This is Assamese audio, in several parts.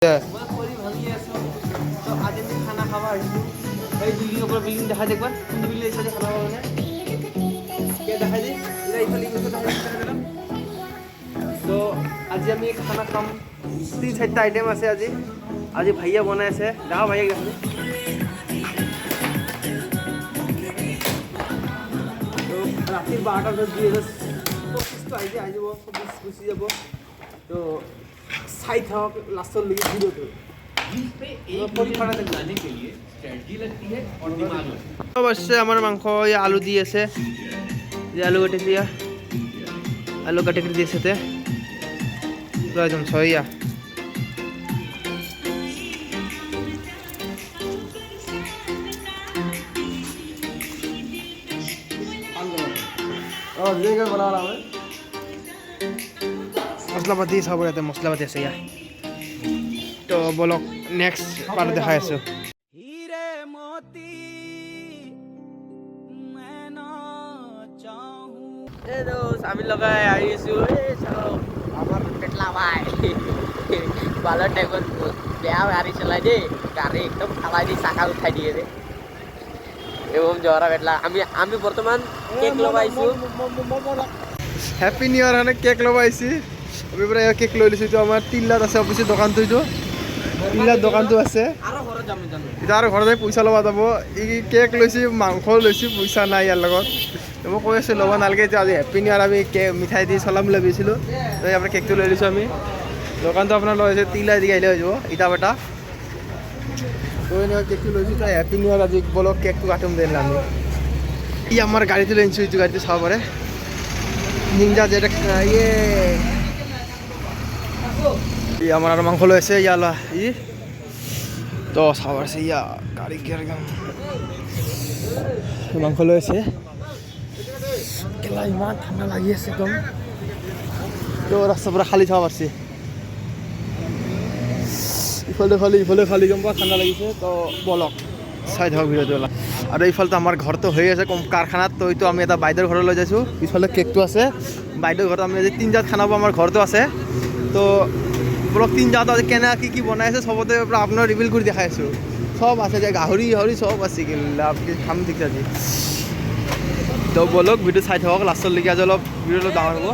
খানা খাব আহিছোঁ এই বিল্ডিঙৰ পৰা বিল্ডিং দেখা দেখবা কোনটো বিল্ডিং আছে খানা খাব মানে দেখাই দি এইফালে তো আজি আমি খানা খাম 3-4টা আইটেম আছে আজি ভাইয়া বনাই আছে দেখা ভাইয়া দেখাই তো ৰাতিৰ 12টাৰ বজাত 2025 আহি যাব 26 গুচি যাব তো साइड था लास्ट लगी जीरो तो जाने के लिए स्ट्रेटजी लगती है और दिमाग लगता है अब बस हमारा मांस ये आलू दिए से ये आलू कटे दिया आलू कटे कर दिए से थे तो एकदम सोया और ये क्या बना रहा है মছলাপাতি চাব ইয়াতে মছলাপাতি আছে ইয়াৰ তো বলক নেক্সট পাৰ্ট দেখাই আছো হিৰে মতি মই না চাহু এ দোস্ত আমি লগাই আহিছো এ চাও আমাৰ পেটলা ভাই বালা টাইপৰ বেয়া গাড়ী চলাই দে গাড়ী একদম খালাই দি চাকা উঠাই দিয়ে রে এবং জৰা পেটলা আমি বৰ্তমান কেক লগাইছো হ্যাপি নিউ ইয়াৰ মানে কেক লগাইছি আমি পুৰা কেক লৈ লৈছো আমাৰ তিল্লাত আছে অফিসৰ দোকানটো তিল্লাত দোকানটো আছে আৰু ঘৰত যাই পইচা ল'ব যাব ই কেক লৈছি মাংস লৈছি পইচা নাই ইয়াৰ লগত মই কৈ আছোঁ ল'ব নালাগে যে আজি হেপী নিউ ইয়াৰ আমি মিঠাই দি চলাম বুলি ভাবিছিলোঁ তো আপোনাৰ কেকটো লৈ লৈছোঁ আমি দোকানটো আপোনাৰ লৈ আছে তিল্লা দি আহিলে হৈ যাব ইটা বেটা তো এনেকুৱা কেকটো লৈছোঁ তো হেপী নিউ ইয়াৰ আজি বলক কেকটো কাটিম দিলে আমি ই আমাৰ গাড়ীটো লৈ আনিছোঁ এইটো গাড়ীটো চাব পাৰে নিঞ্জা যেটা ইয়ে আমার আর মাংস লৈছে ইয়ালা ই তো চাবার আছে ইয়া গাড়ি গিয়ার গাম মাংস লৈছে কেলা ইমান ঠান্ডা লাগি আছে একদম তো রাস্তা পুরা খালি চাব পারছি ইফালে খালি গম পা ঠান্ডা লাগিছে তো বলক চাই থাকক ভিডিওটো আৰু এইফালে আমাৰ ঘৰটো হৈ আছে কাৰখানাত তো এইটো আমি এটা বাইদেউৰ ঘৰলৈ লৈ যাইছোঁ পিছফালে কেকটো আছে বাইদেউৰ ঘৰত আমি আজি 3 জাত খানা পাব আমাৰ ঘৰটো আছে তো ব্লগ 3 জাত আজি কেনে কি বনাই আছে সবতে আপোনাৰ ৰিভিল কৰি দেখাই আছোঁ সব আছে যে গাহৰি সব আছে কিলা আপুনি খাম ঠিক আছে তো বলক ভিডিও চাই থাকক লাষ্টলৈকে আজি অলপ ভিডিঅ'টো ডাঙৰ হ'ব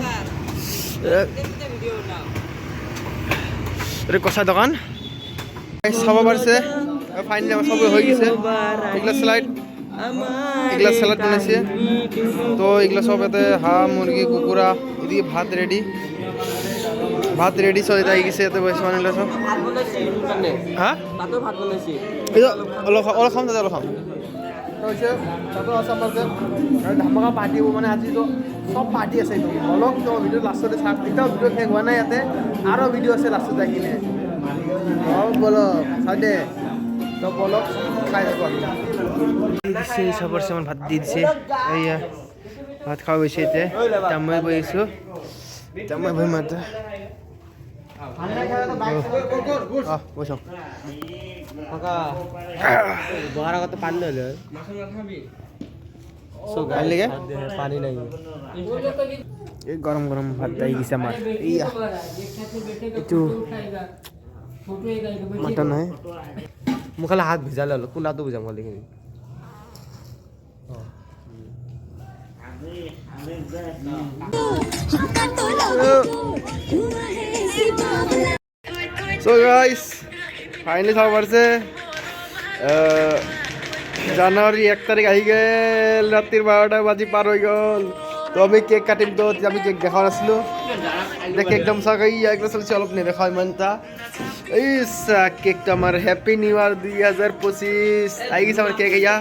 এইটো কষা দোকান চাব পাৰিছে ফাইনেলি আমার সব হয়ে গেছে এগুলা স্যালাড বানাইছে তো এগুলা সব এতে হাঁহ মুরগি কুকুরা এদিকে ভাত রেডি সব এটা গেছে এতে বসে বানাইলে সব হ্যাঁ অলপ খাম দাদা অলপ খাম ধামাকা পাৰ্টি হ'ব মানে আজি তো সব পাৰ্টি আছে একদম অলপ তো ভিডিঅ' লাষ্টতে চাওক এতিয়াও ভিডিঅ' শেষ হোৱা নাই ইয়াতে আৰু ভিডিঅ' আছে লাষ্টত যাই কিনে বলক চাই দে তো বলক খাই যাব দিছে সবৰ সামান ভাত দি দিছে এইয়া ভাত খাওয়া বসে এতে তামই বইছো তামই বই মাতে বসো বহার আগত পানি হলে পানি নাই এই গরম গরম ভাত দাই গেছে আমার ইয়া একটু মটন হয় মোক খালি হাত ভিজালে অলপ কোলাটো বুজাম খালি খিনি So guys, finally চাব পারছে জানুয়ারি 1 তারিখ আহি গেল রাত্রির 12টা বাজি পার হয়ে গেল তো আমি কেক কাটিম তো আমি কেক দেখা নাছিলো দেখে একদম সাকাই একদম চলছে অলপ নেবে খাই মানতা এই কেকটা আমার হ্যাপি নিউ ইয়ার 2025 আই গেছে আমার কেক ইয়া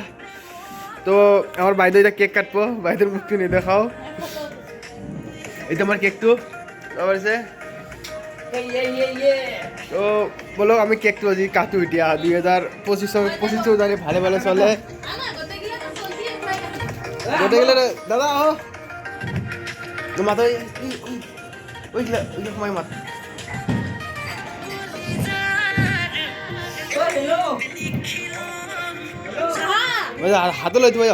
তো আমার বাইদে এটা কেক কাটবো বাইদের মুখটি নিয়ে দেখাও এটা আমার কেকটো আবার আছে তো বলো আমি কেকটো আজি কাটো এতিয়া 2025 জানি ভালে ভালে চলে গোটে গেলে দাদা আহ মাথা ওই সময় মাথা হাতলৈ থৈ